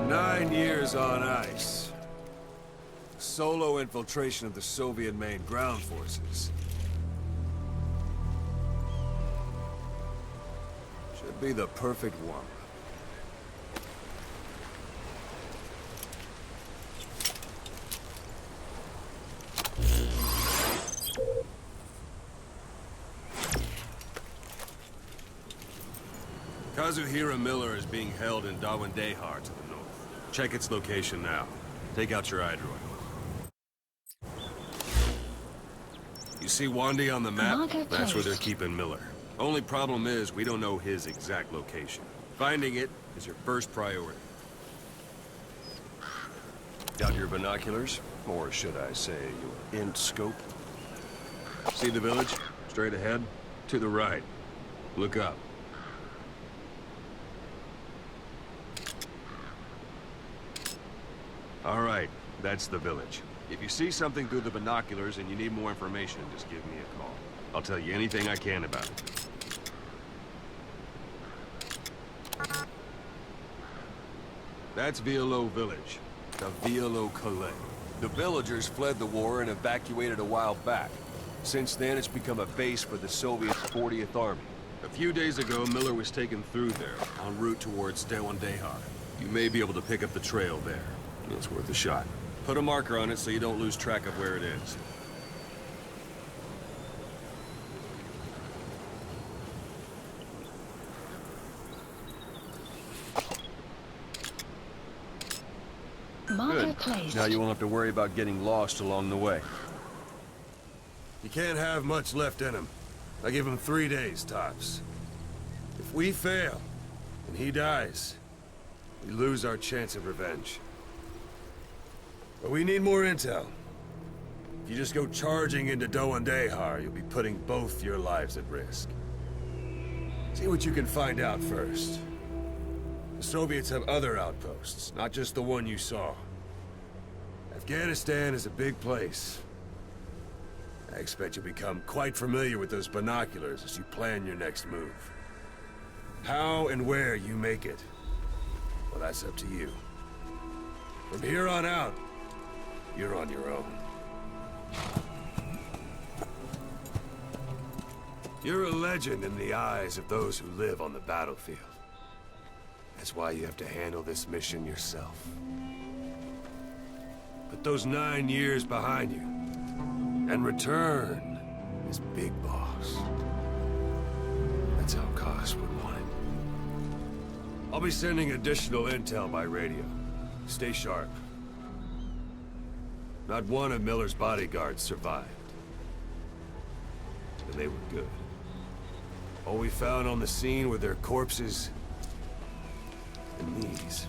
9 years on ice. Solo infiltration of the Soviet main ground forces. Should be the perfect warm-up. Kazuhira Miller is being held in Dawandehar to the north. Check its location now. Take out your iDroid. You see Wandy on the map? That's where they're keeping Miller. Only problem is, we don't know his exact location. Finding it is your first priority. Got your binoculars? Or should I say, your int scope? See the village? Straight ahead? To the right. Look up. All right, that's the village. If you see something through the binoculars and you need more information, just give me a call. I'll tell you anything I can about it. That's Violo Village, the Violo Calais. The villagers fled the war and evacuated a while back. Since then, it's become a base for the Soviet 40th Army. A few days ago, Miller was taken through there, en route towards Dawandehar. You may be able to pick up the trail there. It's worth a shot. Put a marker on it so you don't lose track of where it is. Good. Now you won't have to worry about getting lost along the way. You can't have much left in him. I give him 3 days, tops. If we fail, and he dies, we lose our chance of revenge. But we need more intel. If you just go charging into Dawandehar, you'll be putting both your lives at risk. See what you can find out first. The Soviets have other outposts, not just the one you saw. Afghanistan is a big place. I expect you'll become quite familiar with those binoculars as you plan your next move. How and where you make it, well, that's up to you. From here on out, you're on your own. You're a legend in the eyes of those who live on the battlefield. That's why you have to handle this mission yourself. Put those 9 years behind you, and return as Big Boss. That's how Koss would want it. I'll be sending additional intel by radio. Stay sharp. Not one of Miller's bodyguards survived. And they were good. All we found on the scene were their corpses and knees.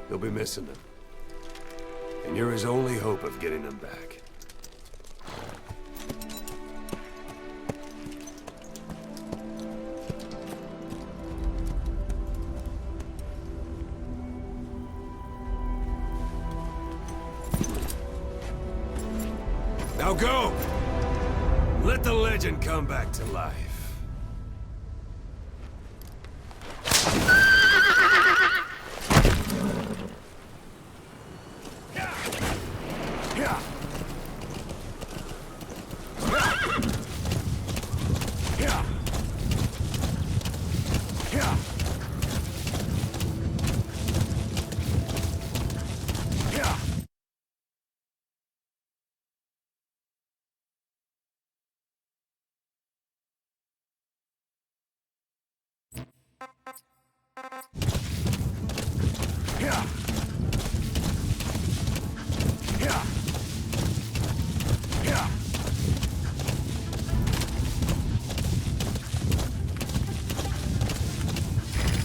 You'll be missing them. And you're his only hope of getting them back. Now go! Let the legend come back to life.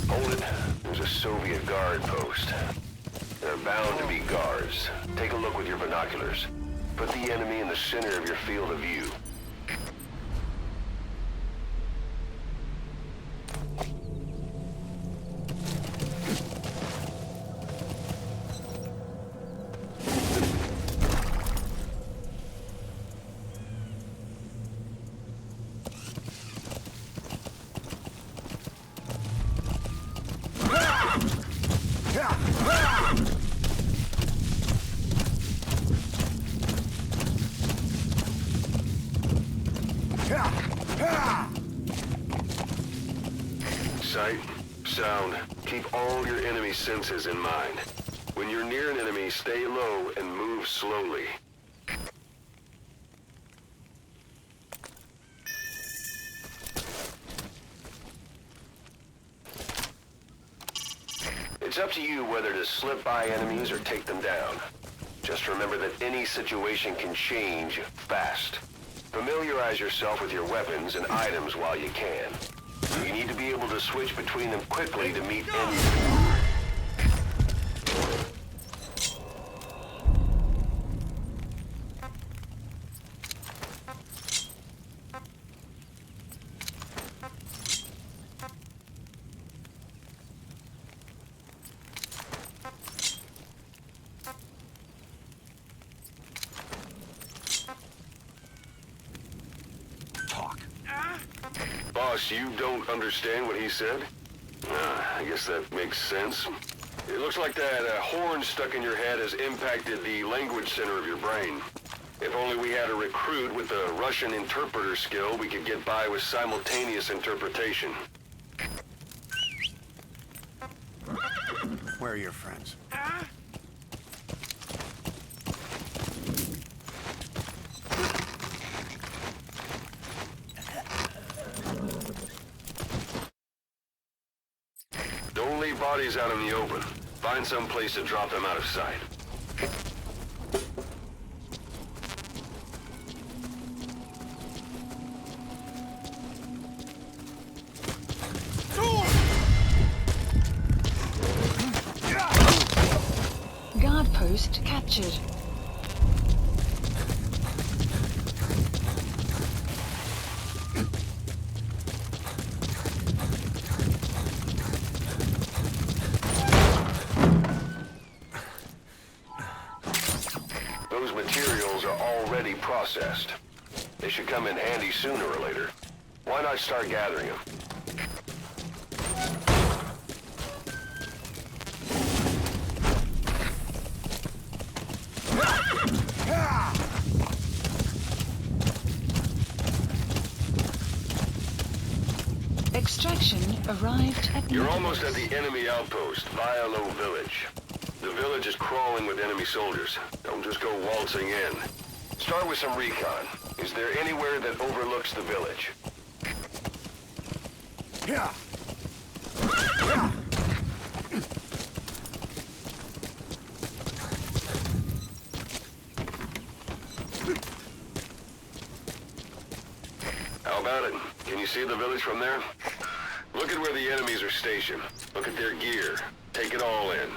Hold it. There's a Soviet guard post. There are bound to be guards. Take a look with your binoculars. Put the enemy in the center of your field of view. Sight, sound, keep all your enemy senses in mind. When you're near an enemy, stay low and move slowly. It's up to you whether to slip by enemies or take them down. Just remember that any situation can change fast. Familiarize yourself with your weapons and items while you can. You need to be able to switch between them quickly to meet any... Boss, you don't understand what he said? I guess that makes sense. It looks like that horn stuck in your head has impacted the language center of your brain. If only we had a recruit with a Russian interpreter skill, we could get by with simultaneous interpretation. Where are your friends? Don't leave bodies out in the open. Find some place to drop them out of sight. Guard post captured. Those materials are already processed. They should come in handy sooner or later. Why not start gathering them? Extraction arrived at You're almost at the enemy outpost, Vialo Village. The village is crawling with enemy soldiers. Don't just go waltzing in. Start with some recon. Is there anywhere that overlooks the village? How about it? Can you see the village from there? Look at where the enemies are stationed. Look at their gear. Take it all in.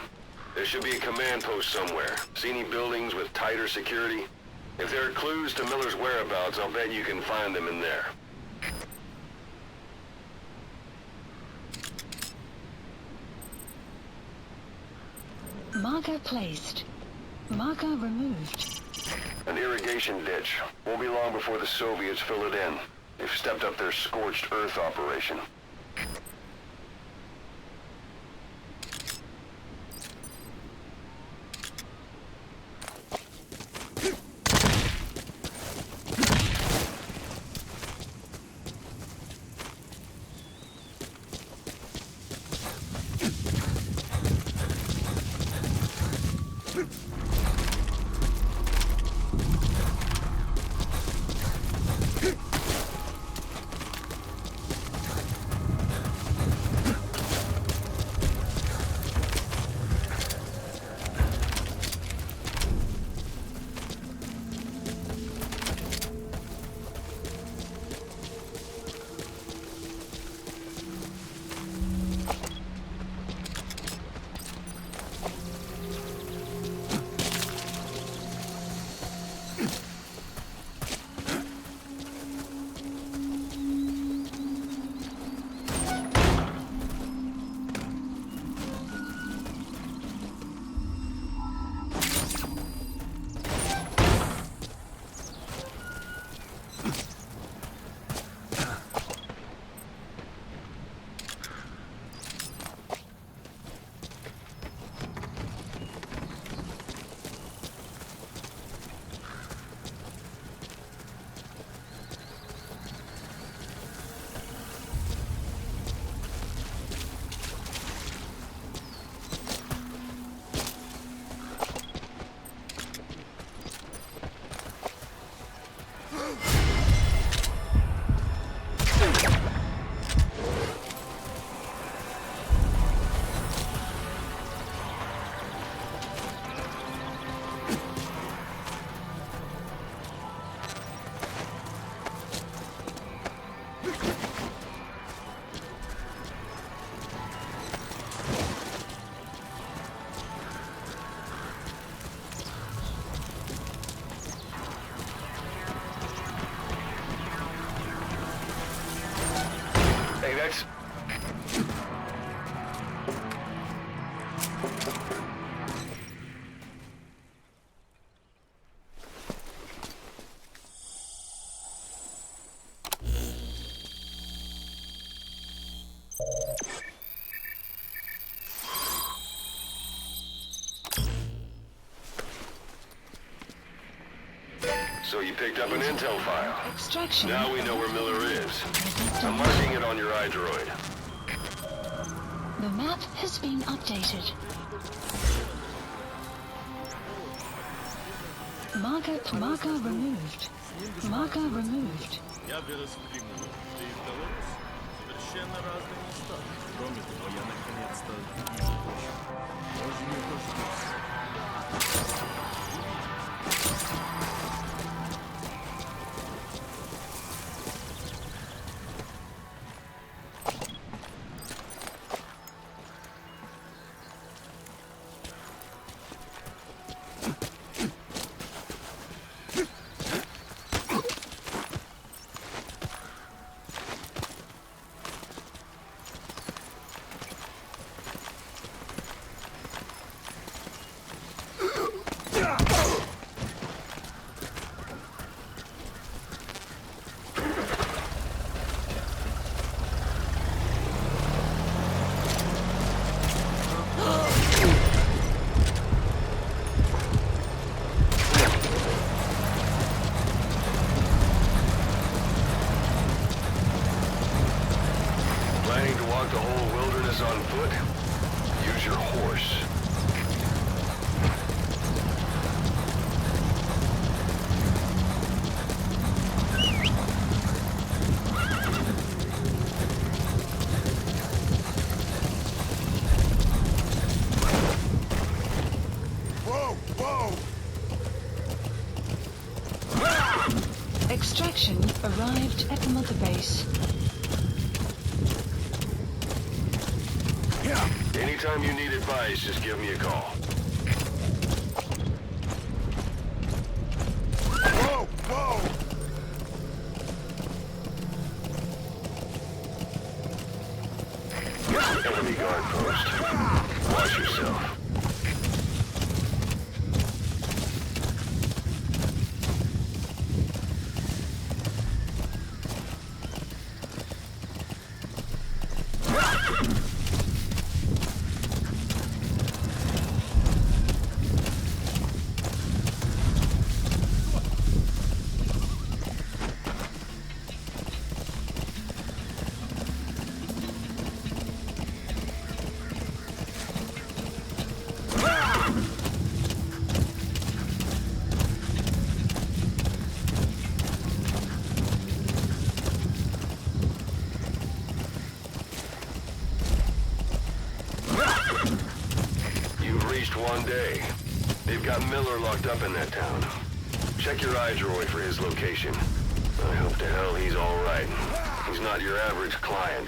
There should be a command post somewhere. See any buildings with tighter security? If there are clues to Miller's whereabouts, I'll bet you can find them in there. Marker placed. Marker removed. An irrigation ditch. Won't be long before the Soviets fill it in. They've stepped up their scorched earth operation. Hey, that's... So you picked up an intel file. Extraction. Now we know where Miller is. I'm marking it on your iDroid. The map has been updated. Marker removed. Marker removed. Я вырос в Крыму, ты в Беларуси. Совершенно разные места. Кроме того, я наконец-то вижу почву. Можно не дождаться. Planning to walk the whole wilderness on foot? Use your horse. Whoa! Whoa! Extraction arrived at the mother base. Anytime you need advice, just give me a call. Whoa! Whoa! Enemy guard post. Watch yourself. You've reached one day. They've got Miller locked up in that town. Check your iDroid for his location. I hope to hell he's all right. He's not your average client.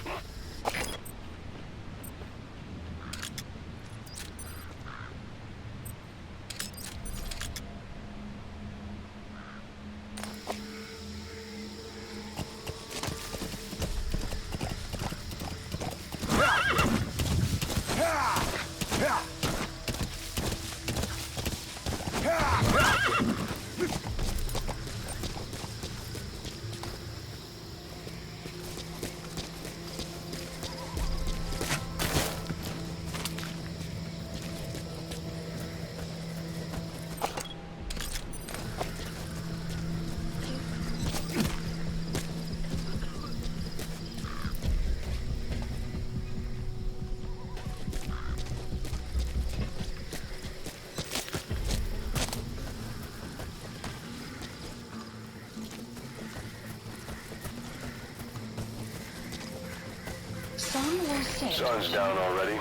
sun will set. Sun's down already.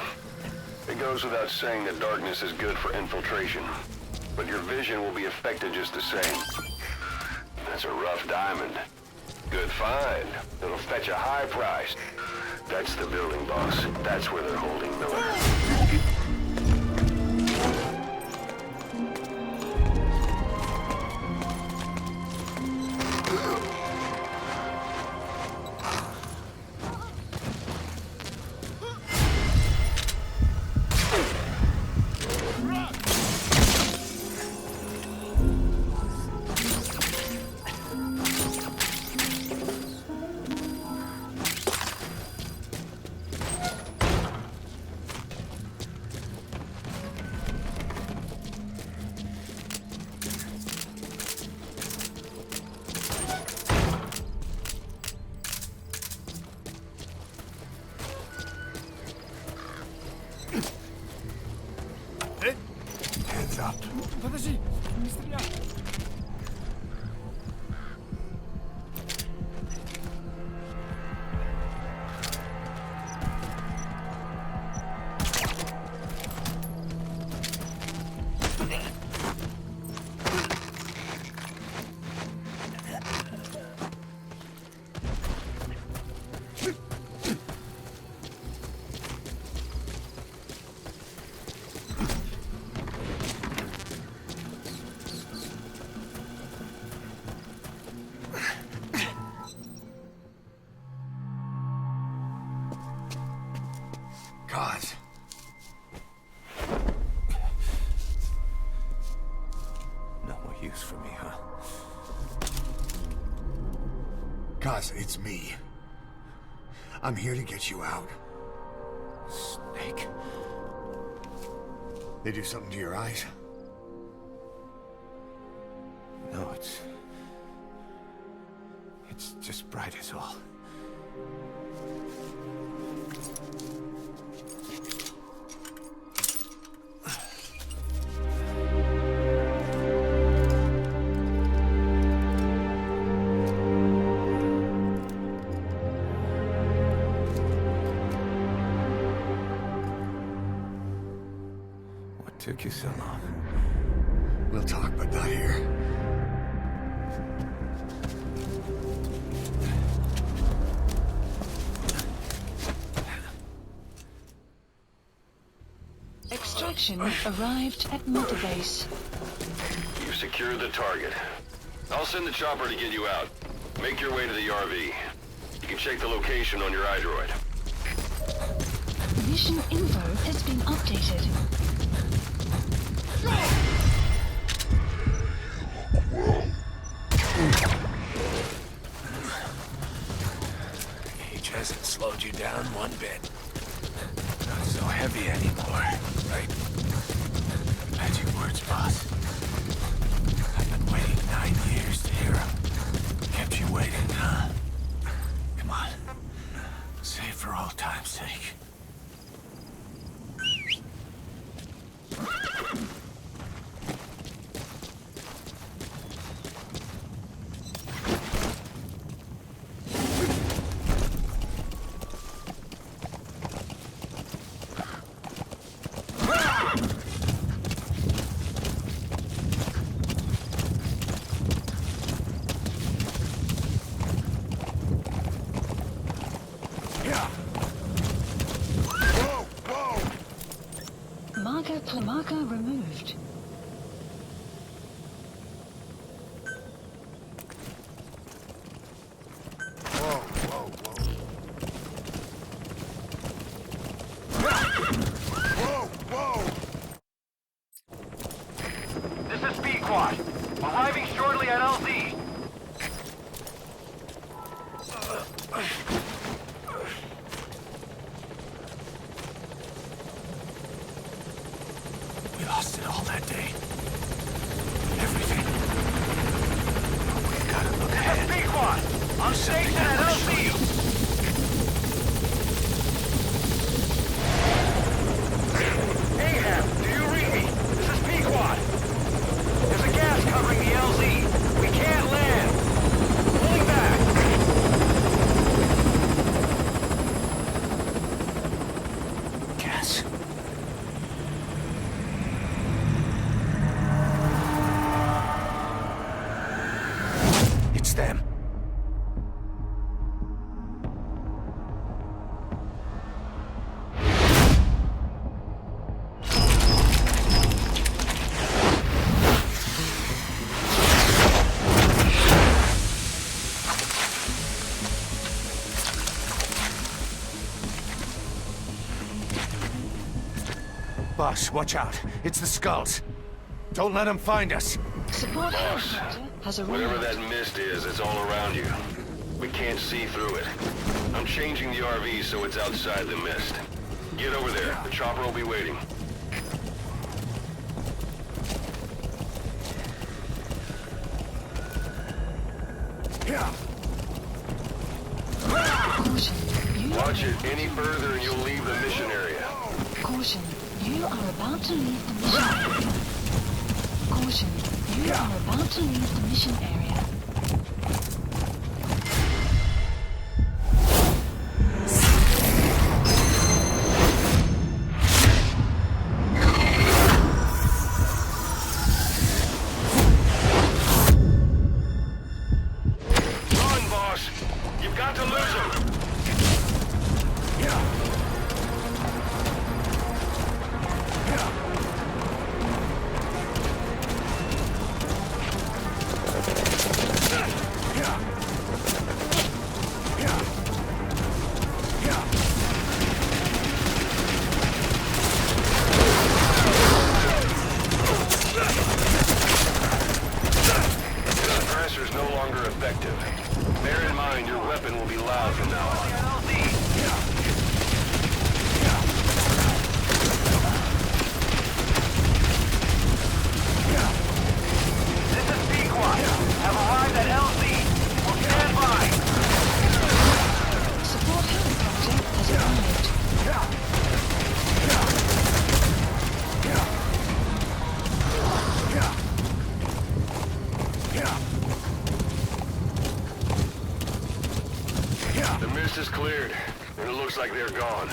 It goes without saying that darkness is good for infiltration. But your vision will be affected just the same. That's a rough diamond. Good find. It'll fetch a high price. That's the building, boss. That's where they're holding Miller. Hands up. Подожди, не стреляй. God. No more use for me, huh? Kaz, it's me. I'm here to get you out. Snake. They do something to your eyes? No, it's just bright as all. What took you so long? We'll talk, but not here. Extraction arrived at Mother Base. You've secured the target. I'll send the chopper to get you out. Make your way to the RV. You can check the location on your iDroid. Mission info has been updated. Age hasn't slowed you down one bit. Not so heavy anymore, right? Magic words, boss. I've been waiting 9 years to hear 'em. Kept you waiting, huh? Come on. Save for old time's sake. Marker removed. This is Speed Quad. Arriving shortly at LZ. We lost it all then. Boss, watch out. It's the Skulls. Don't let them find us. Support Boss, helicopter has whatever arrived. that mist is, it's all around you. We can't see through it. I'm changing the RV so it's outside the mist. Get over there. The chopper will be waiting. Caution. You Watch are it any further and you'll leave the mission area. Caution. You are about to leave the mission area. Caution. You are about to leave the mission area. Run, boss! You've got to lose him! The suppressor's no longer effective. Bear in mind, your weapon will be loud from now on. This is Pequot. Have arrived at LZ. Will stand by. Support helicopter has arrived. The mist is cleared, and it looks like they're gone.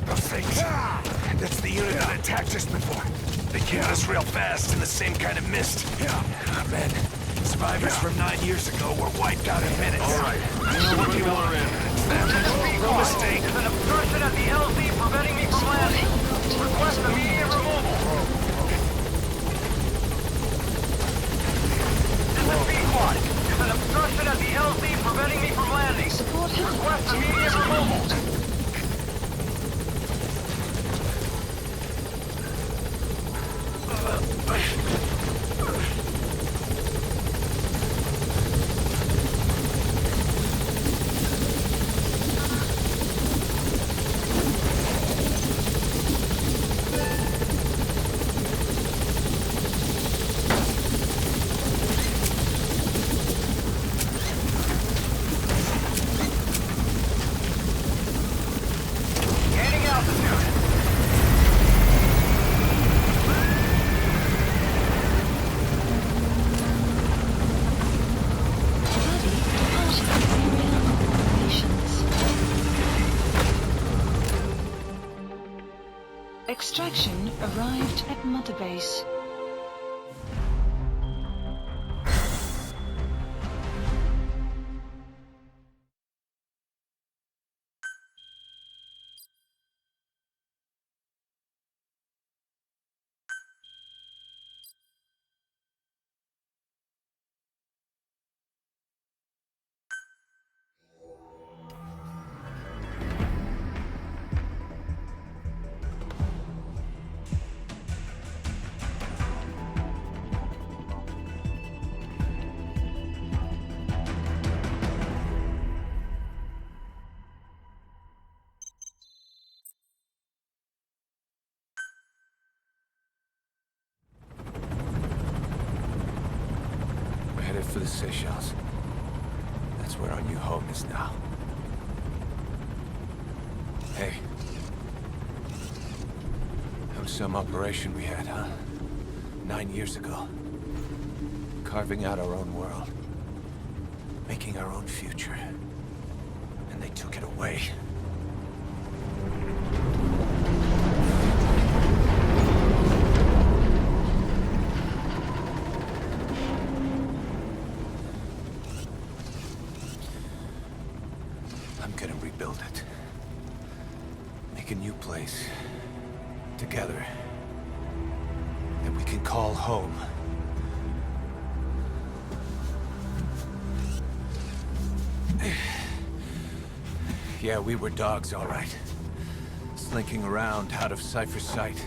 Those things. That's the unit that attacked us before. They killed us real fast in the same kind of mist. Ah, man. Survivors from 9 years ago were wiped out in minutes. All right, put Miller in. No mistake. There's an obstruction at the LZ preventing me from landing. Request immediate removal. This is Pequot. There's an obstruction at the LZ preventing me from landing. Support Request helicopter immediate has removal. arrived. Gaining altitude. Ready departing area of operations. Extraction arrived at Mother Base. We're headed for the Seychelles. That's where our new home is now. Hey. That was some operation we had, huh? 9 years ago. Carving out our own world. Making our own future. And they took it away. I'm gonna rebuild it. Make a new place. Together. That we can call home. Yeah, we were dogs, all right. Slinking around out of Cypher's sight.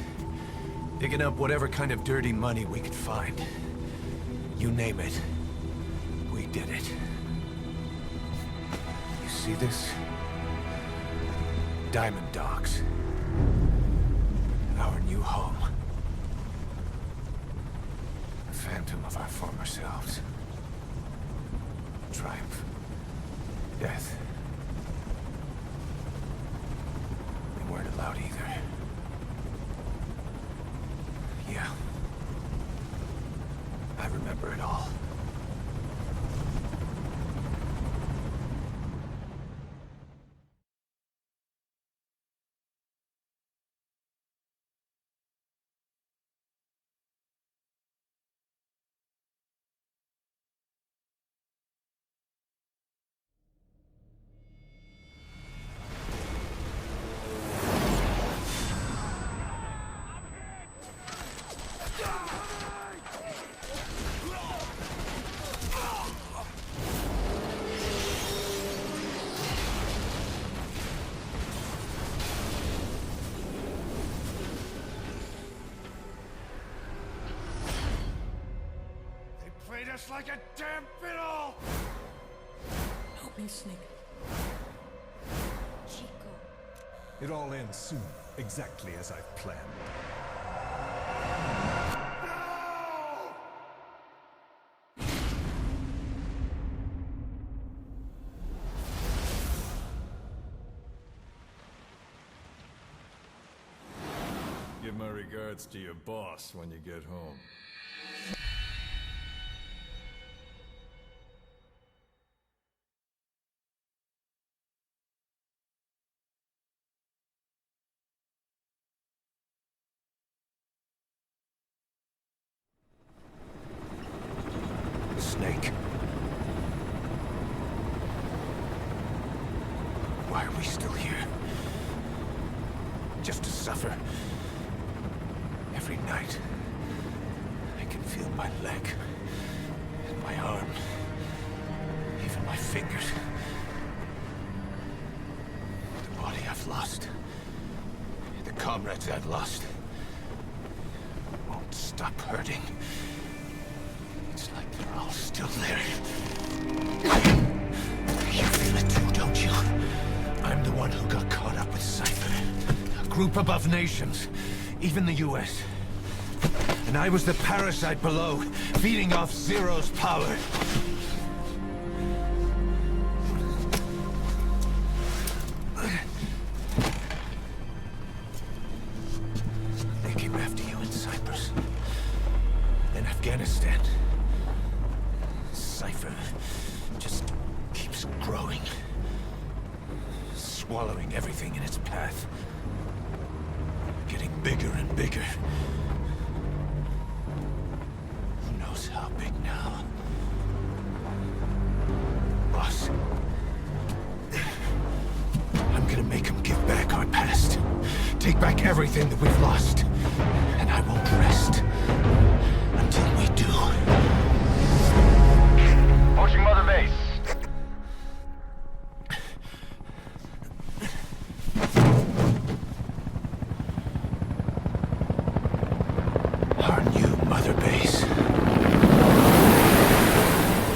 Digging up whatever kind of dirty money we could find. You name it. We did it. You see this? Diamond Dogs. Our new home. A phantom of our former selves. Triumph. Death. We weren't allowed either. Yeah. I remember it all. Just like a damn fiddle! Help me, Snake. Chico. It all ends soon, exactly as I've planned. Give my regards to your boss when you get home. Snake. Why are we still here? Just to suffer. Every night, I can feel my leg, and my arm, even my fingers. The body I've lost, the comrades I've lost, won't stop hurting. It's like they're all still there. You feel it too, don't you? I'm the one who got caught up with Cypher. A group above nations, even the US. And I was the parasite below, feeding off Zero's power. They came after you in Cyprus. Then Afghanistan. Cypher just keeps growing. Swallowing everything in its path. Getting bigger and bigger. Who knows how big now? Boss. I'm gonna make him give back our past. Take back everything that we've lost. And I won't rest until we do. Pushing Mother Base. Our new Mother Base.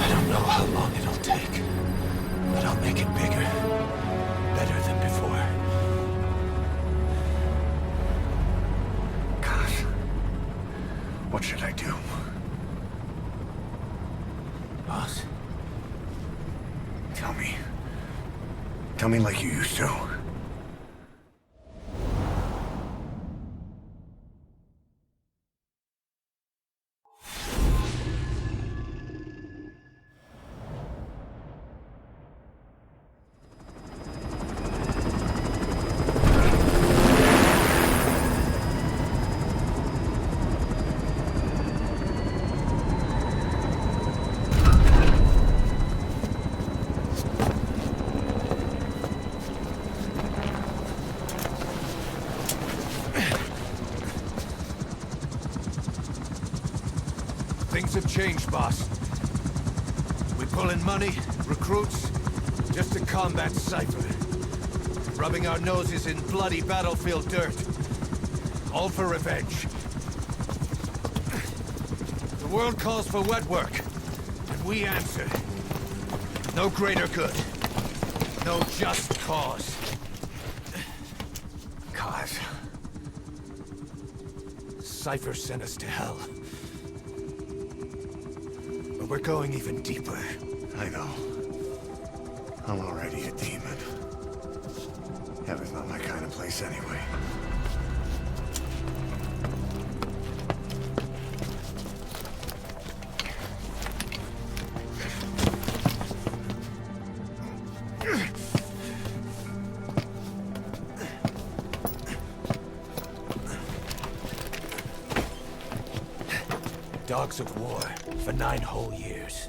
I don't know how long it'll take, but I'll make it bigger. Better than before. God. What should I do? Boss? Tell me. Tell me like you used to. Things have changed, boss. We pull in money, recruits, just to combat Cypher. rubbing our noses in bloody battlefield dirt. All for revenge. The world calls for wet work, and we answer. No greater good. No just cause. Cause. Cypher sent us to hell. But we're going even deeper. I know. I'm already a demon. Heaven's not my kind of place anyway. Dogs of war for 9 whole years.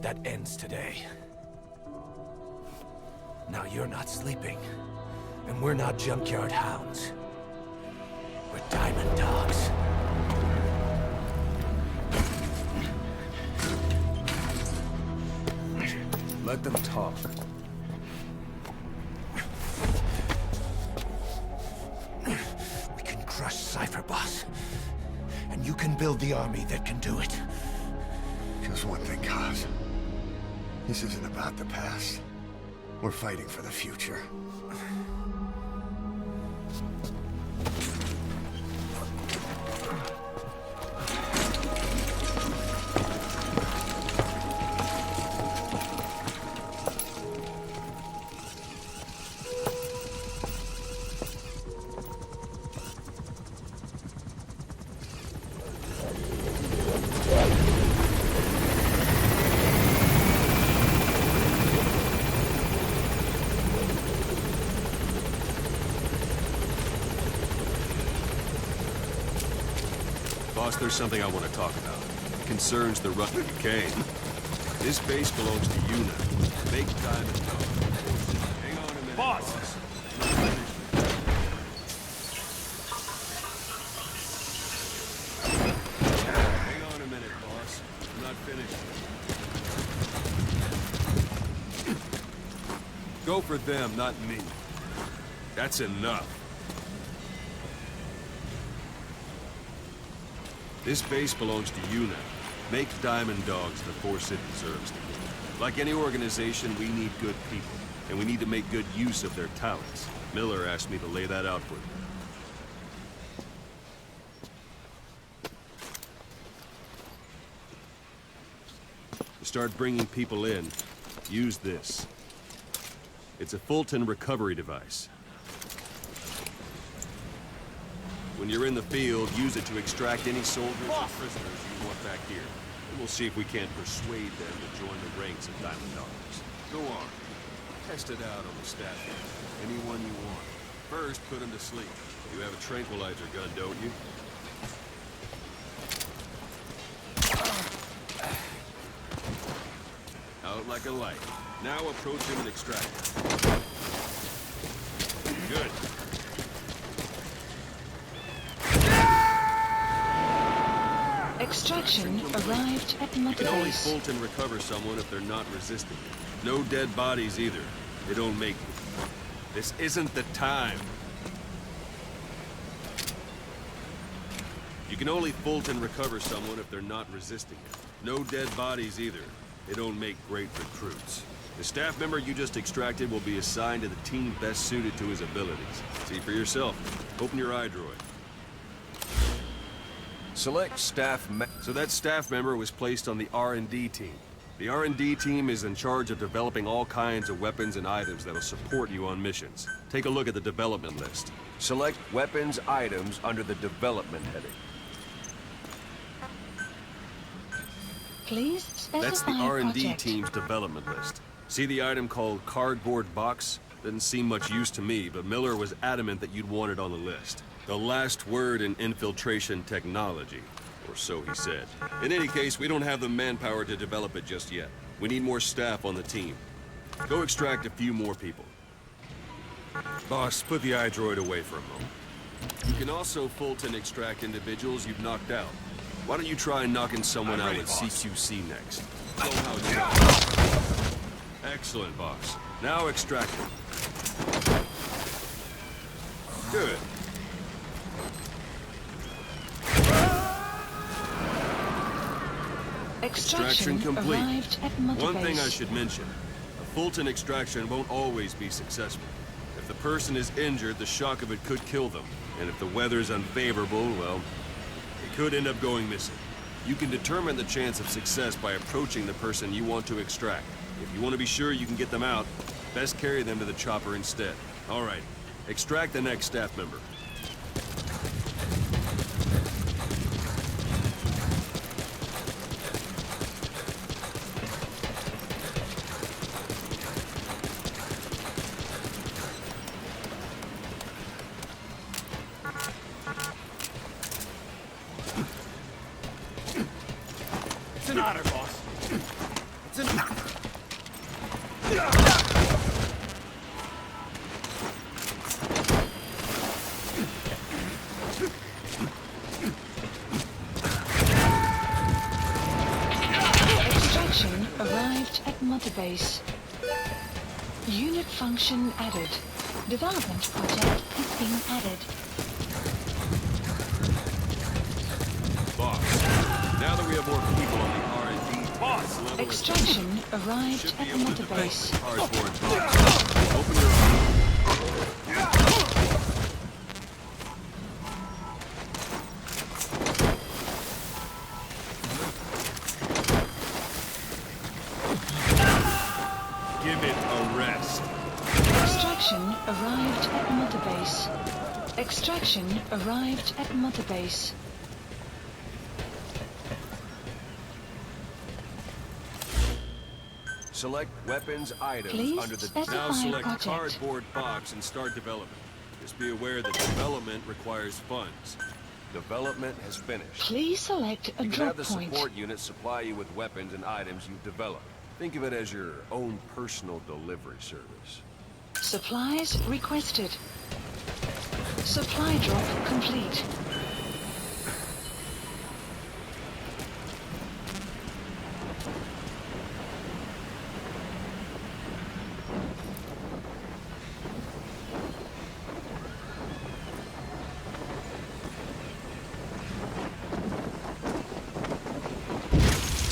That ends today. Now you're not sleeping, and we're not junkyard hounds. We're diamond dogs. Let them talk. We can crush Cypher, boss. And you can build the army that can do it. Just one thing, Kaz. This isn't about the past. We're fighting for the future. Boss, there's something I want to talk about. It concerns the Russian Kane. This base belongs to you now. Make time and go. Hang on a minute, boss. Hang on a minute, boss. I'm not finished. Go for them, not me. That's enough. This base belongs to you now. Make Diamond Dogs the force it deserves to be. Like any organization, we need good people, and we need to make good use of their talents. Miller asked me to lay that out for you. To start bringing people in, use this. It's a Fulton recovery device. When you're in the field, use it to extract any soldiers or prisoners you want back here. And we'll see if we can't persuade them to join the ranks of Diamond Dogs. Go on. Test it out on the staff. Anyone you want. First, put them to sleep. You have a tranquilizer gun, don't you? Out like a light. Now approach him and extract him. Good. Extraction arrived at You can only Motivase. Fulton recover someone if they're not resisting. No dead bodies either. They don't make it. This isn't the time. You can only Fulton recover someone if they're not resisting it. No dead bodies either. They don't make great recruits. The staff member you just extracted will be assigned to the team best suited to his abilities. See for yourself. Open your iDroid. Select staff So that staff member was placed on the R&D team. The R&D team is in charge of developing all kinds of weapons and items that'll support you on missions. Take a look at the development list. Select weapons items under the development heading. Please specify That's the R&D project. team's development list. See the item called cardboard box? Doesn't seem much use to me, but Miller was adamant that you'd want it on the list. The last word in infiltration technology, or so he said. In any case, we don't have the manpower to develop it just yet. We need more staff on the team. Go extract a few more people. Boss, put the iDroid away for a moment. You can also Fulton extract individuals you've knocked out. Why don't you try knocking someone out with CQC next? Show how you- Excellent, boss. Now extract them. Good. Extraction complete. arrived at Mother One thing I Base. should mention. A Fulton extraction won't always be successful. If the person is injured, the shock of it could kill them. And if the weather's unfavorable, well, it could end up going missing. You can determine the chance of success by approaching the person you want to extract. If you want to be sure you can get them out, best carry them to the chopper instead. All right, extract the next staff member. It's an honor, boss. It's an honor. Extraction arrived at Mother Base. Unit function added. Development project is being added. Boss, now that we have more people on the R&D boss level, Extraction arrived should be at able to Mother defend Base. the cardboard box. Open your eyes. Give it a rest. Extraction arrived at Mother Base. Extraction arrived at Mother Base. Select weapons items Please under the... specify Now select project. cardboard box and start development. Just be aware that development requires funds. Development has finished. Please select a You can drop have the point. support unit supply you with weapons and items you've developed. Think of it as your own personal delivery service. Supplies requested. Supply drop complete.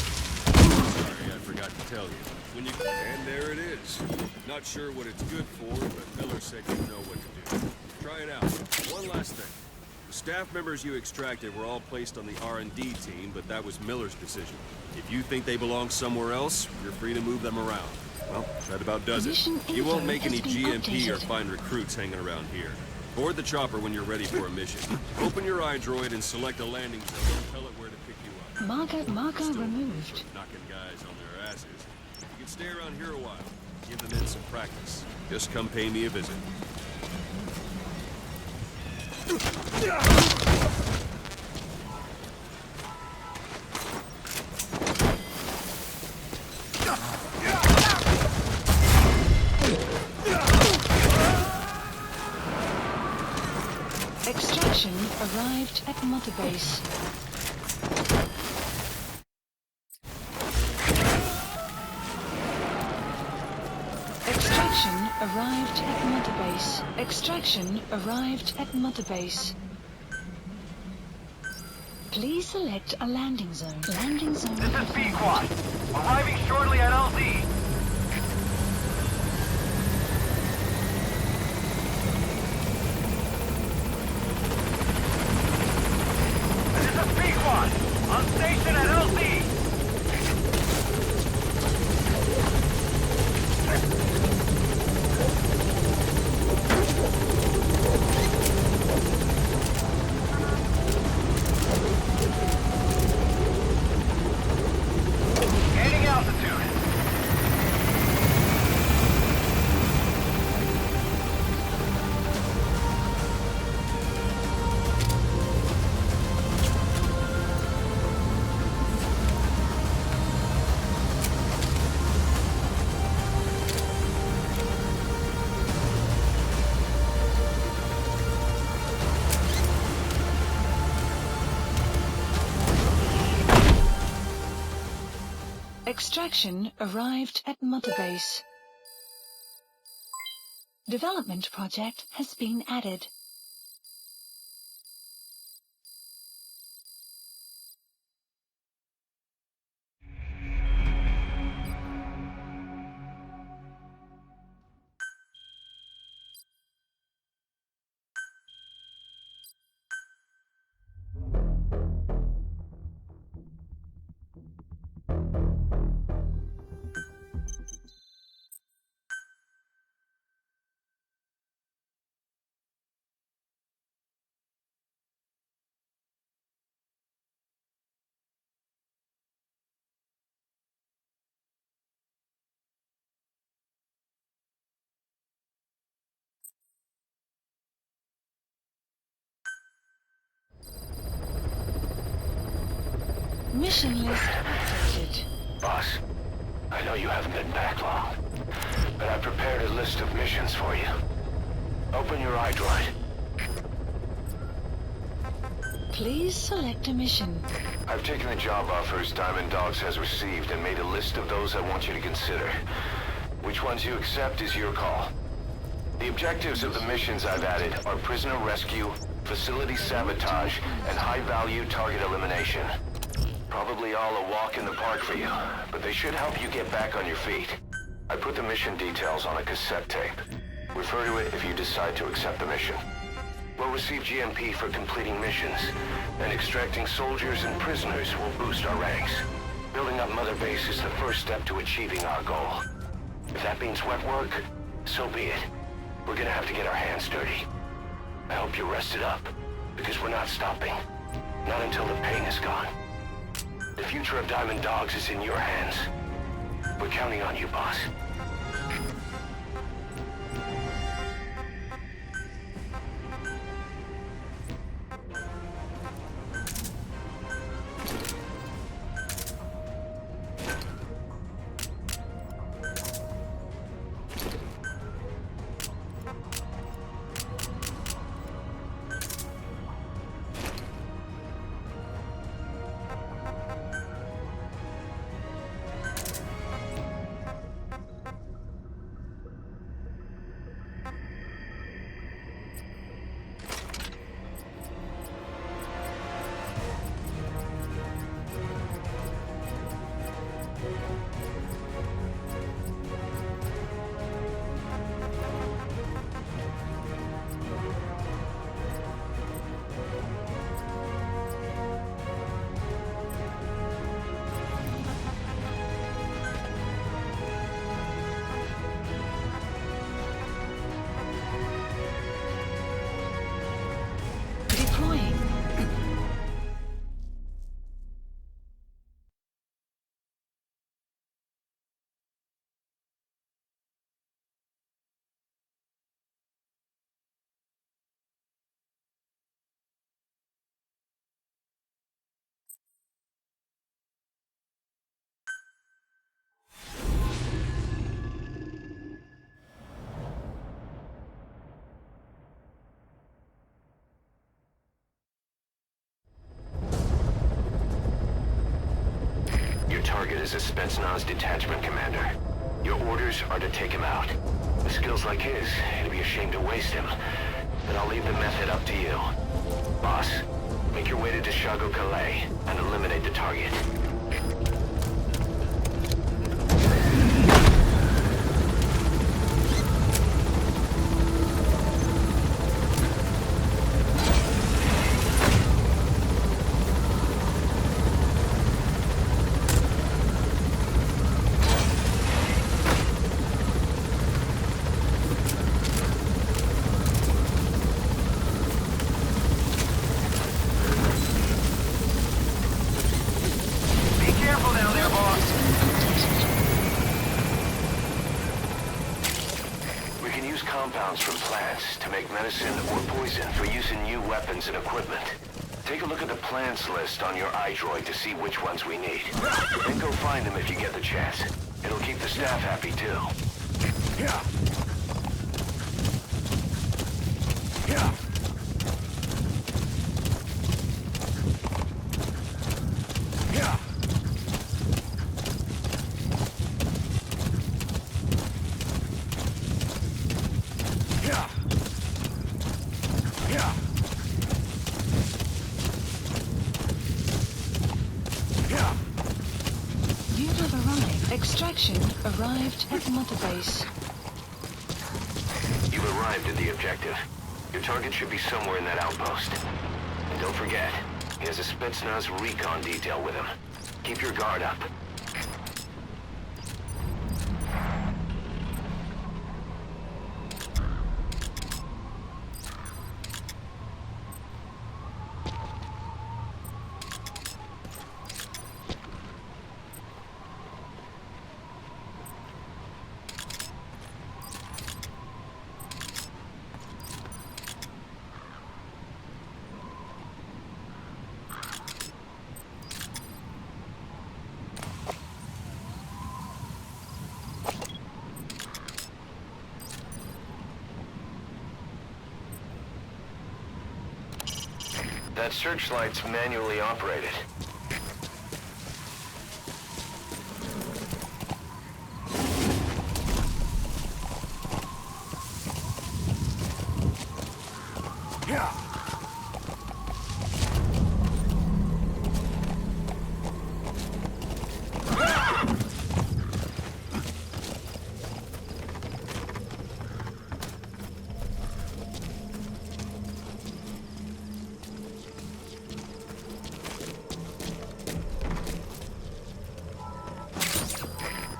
Sorry, I forgot to tell you. And there it is. Not sure what it's good for, but Miller said you know what to do. Try it out. One last thing. The staff members you extracted were all placed on the R&D team, but that was Miller's decision. If you think they belong somewhere else, you're free to move them around. Well, that about does it. Mission You won't info make any has been GMP or updated. find recruits hanging around here. Board the chopper when you're ready for a mission. Open your iDroid and select a landing zone and tell it where to pick you up. Marker removed. Knocking guys on their asses. You can stay around here a while. Give the men some practice. Just come pay me a visit. Extraction arrived at Mother Base. Extraction arrived at Mother Base. Extraction arrived at Mother Base. Please select a landing zone. Landing zone This is confirmed. B-Quad. Arriving shortly at LZ. This is B-Quad. On station at LZ. Gaining altitude. Extraction arrived at Mother Base. Development project has been added. Mission list updated. Boss, I know you haven't been back long, but I've prepared a list of missions for you. Open your iDroid. Please select a mission. I've taken the job offers Diamond Dogs has received and made a list of those I want you to consider. Which ones you accept is your call. The objectives of the missions I've added are prisoner rescue, facility sabotage, and high-value target elimination. Probably all a walk in the park for you, but they should help you get back on your feet. I put the mission details on a cassette tape. Refer to it if you decide to accept the mission. We'll receive GMP for completing missions, and extracting soldiers and prisoners will boost our ranks. Building up Mother Base is the first step to achieving our goal. If that means wet work, so be it. We're gonna have to get our hands dirty. I hope you're rested up, because we're not stopping. Not until the pain is gone. The future of Diamond Dogs is in your hands. We're counting on you, boss. Target is a Spetsnaz detachment commander. Your orders are to take him out. With skills like his, it'd be a shame to waste him. But I'll leave the method up to you. Boss, make your way to Deshago Calais and eliminate the target. Compounds from plants to make medicine or poison for use in new weapons and equipment. Take a look at the plants list on your iDroid to see which ones we need. Then go find them if you get the chance. It'll keep the staff happy too. Yeah. Yeah. Extraction arrived at Mother Base. You've arrived at the objective. Your target should be somewhere in that outpost. And don't forget, he has a Spetsnaz recon detail with him. Keep your guard up. That searchlight's manually operated.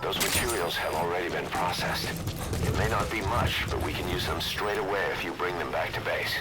Those materials have already been processed. It may not be much, but we can use them straight away if you bring them back to base.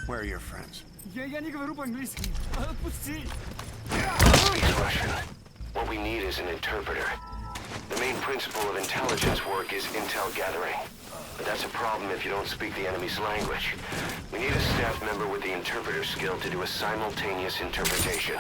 Where are your friends? Я не говорю по-английски. Отпусти. Speaks Russian. What we need is an interpreter. The main principle of intelligence work is intel gathering. But that's a problem if you don't speak the enemy's language. We need a staff member with the interpreter skill to do a simultaneous interpretation.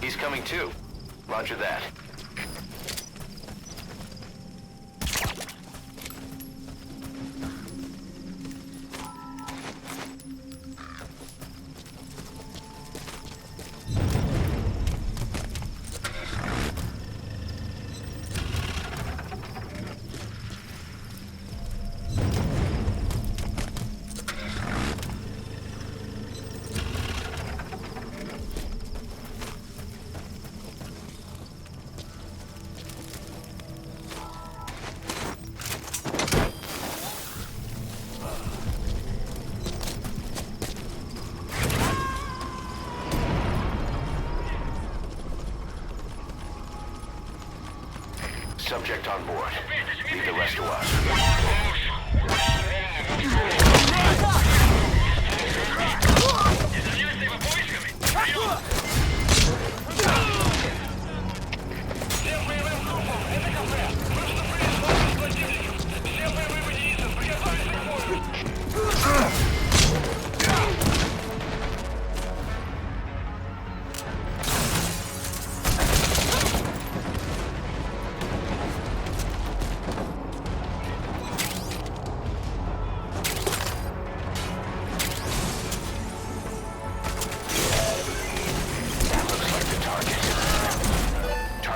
He's coming too. Roger that. Subject on board. Leave the rest to us.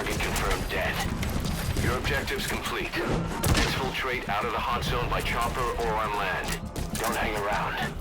Target confirmed dead. Your objective's complete. Exfiltrate out of the hot zone by chopper or on land. Don't hang around.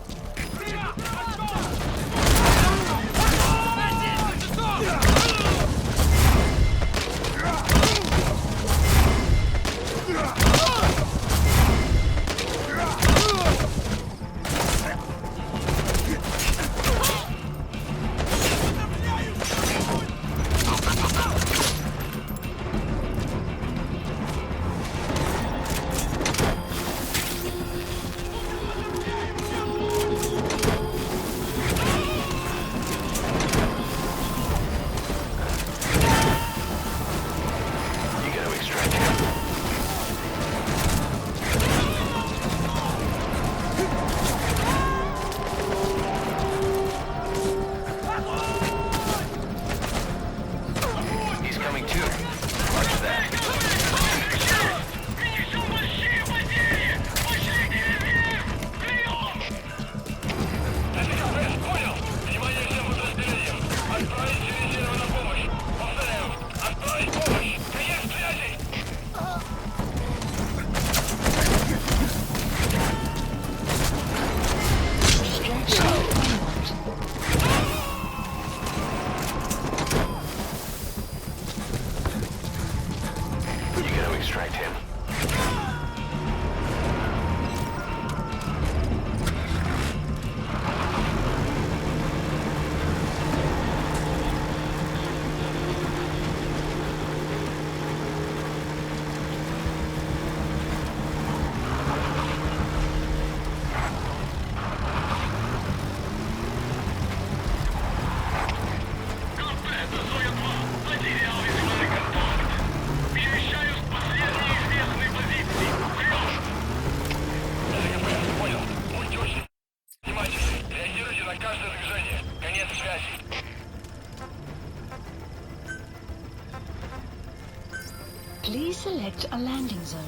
Please select a landing zone.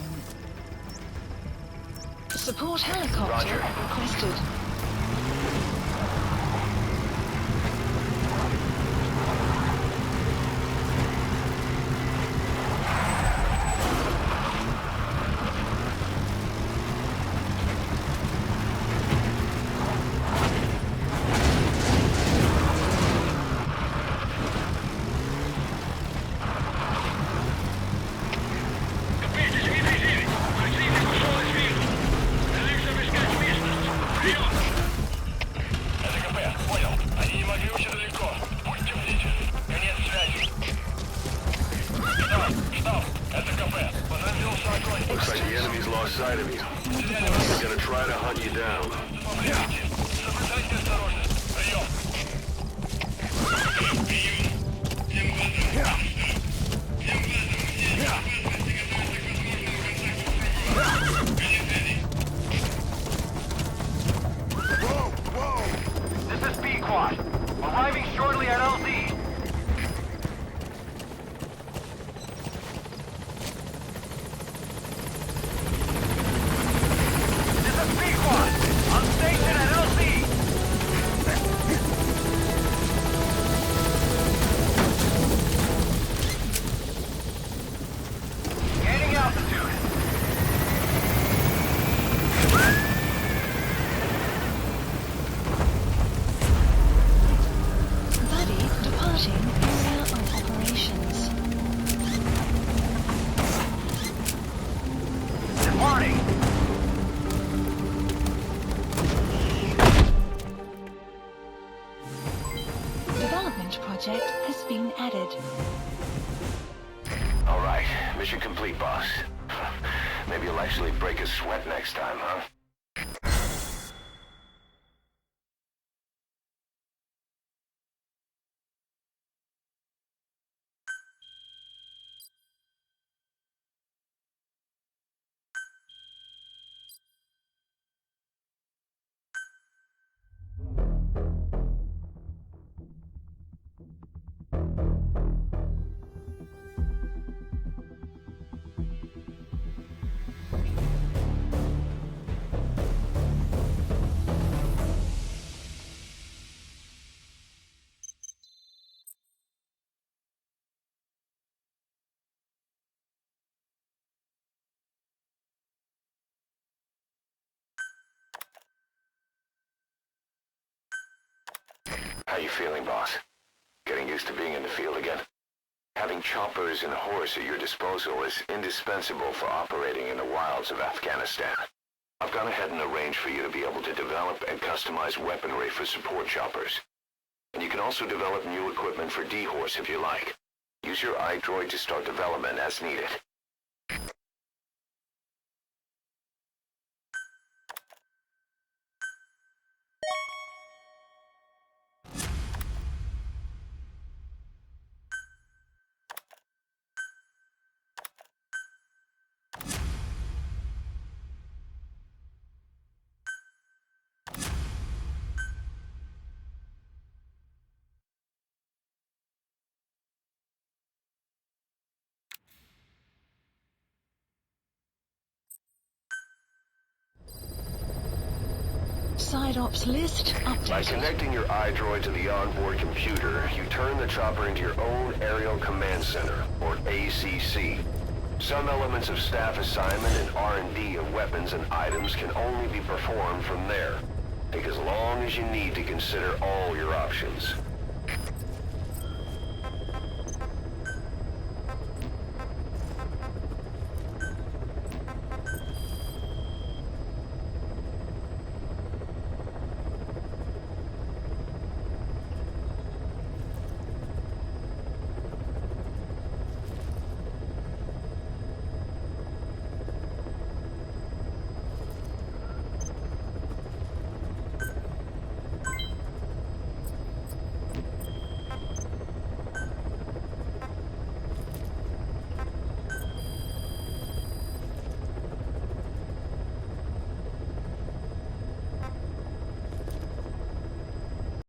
Support helicopter requested. Looks like the enemy's lost sight of you. He's gonna try to hunt you down. This is Pequod. Arriving shortly at LZ. Project has been added. All right, mission complete, boss. Maybe you'll actually break a sweat next time, huh? How you feeling, boss? Getting used to being in the field again? Having choppers and horse at your disposal is indispensable for operating in the wilds of Afghanistan. I've gone ahead and arranged for you to be able to develop and customize weaponry for support choppers. And you can also develop new equipment for D-Horse if you like. Use your iDroid to start development as needed. Side ops list updated. By connecting your iDroid to the onboard computer, you turn the chopper into your own Aerial Command Center, or ACC. Some elements of staff assignment and R&D of weapons and items can only be performed from there. Take as long as you need to consider all your options.